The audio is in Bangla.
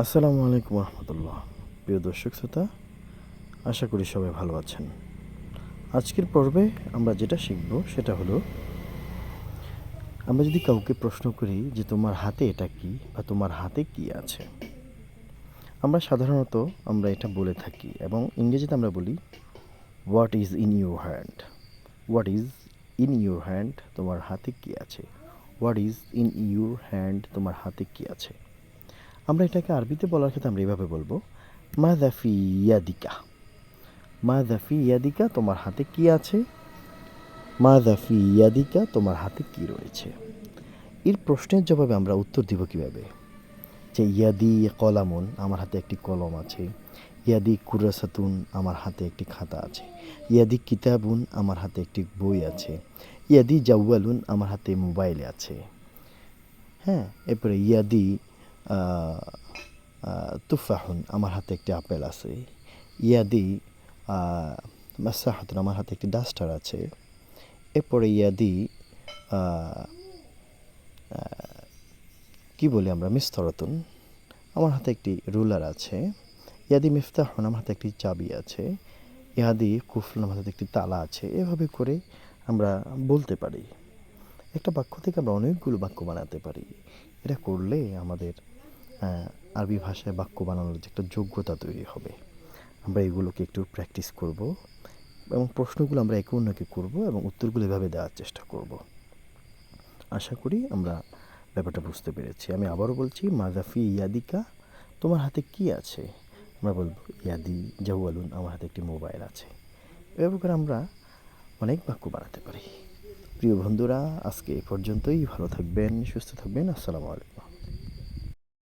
আসসালামু আলাইকুম রহমতুল্লাহ। প্রিয় দর্শক শ্রোতা, আশা করি সবাই ভালো আছেন। আজকের পর্বে আমরা যেটা শিখব সেটা হলো, আমরা যদি কাউকে প্রশ্ন করি যে তোমার হাতে এটা কি বা তোমার হাতে কি আছে, আমরা সাধারণত এটা বলে থাকি এবং ইংরেজিতে আমরা বলি what is in your hand. What is in your hand, তোমার হাতে কি আছে। What is in your hand, তোমার হাতে কি আছে। আমরা এটাকে আরবিতে বলার ক্ষেত্রে আমরা এভাবে বলবো, মাযা ফি ইয়াদিকা। মাযা ফি ইয়াদিকা, তোমার হাতে কি আছে। মাযা ফি ইয়াদিকা, তোমার হাতে কি রয়েছে। এর প্রশ্নের জবাবে আমরা উত্তর দিব কীভাবে? যে ইয়াদি কলামুন, আমার হাতে একটি কলম আছে। ইয়াদি কুরাসাতুন, আমার হাতে একটি খাতা আছে। ইয়াদি কিতাবুন, আমার হাতে একটি বই আছে। ইয়াদি জাওয়ালুন, আমার হাতে মোবাইল আছে। হ্যাঁ, এরপরে ইয়াদি তুফাহুন, আমার হাতে একটি আপেল আছে। ইয়াদি মাসাহাতুন, আমার হাতে একটি ডাস্টার আছে। এরপরে ইয়াদি কি বলি আমরা, মিস্তরাতুন, আমার হাতে একটি রুলার আছে। ইয়াদি মিফতাহুন, আমার হাতে একটি চাবি আছে। ইয়াদি কুফলুন, আমার হাতে একটি তালা আছে। এভাবে করে আমরা বলতে পারি। একটা বাক্য থেকে আমরা অনেকগুলো বাক্য বানাতে পারি। এটা করলে আমাদের আরবি ভাষায় বাক্য বানানোর যে একটা যোগ্যতা তৈরি হবে। আমরা এগুলোকে একটু প্র্যাকটিস করব এবং প্রশ্নগুলো আমরা একে অন্যকে করবো এবং উত্তরগুলো এভাবে দেওয়ার চেষ্টা করব। আশা করি আমরা ব্যাপারটা বুঝতে পেরেছি। আমি আবারও বলছি, মাজাফি ইয়াদিকা, তোমার হাতে কি আছে। আমরা বলবো ইয়াদি জাওয়ালুন, আমার হাতে একটি মোবাইল আছে। এভাবে করে আমরা অনেক বাক্য বানাতে পারি। প্রিয় বন্ধুরা, আজকে এ পর্যন্তই। ভালো থাকবেন, সুস্থ থাকবেন। আসসালামু আলাইকুম।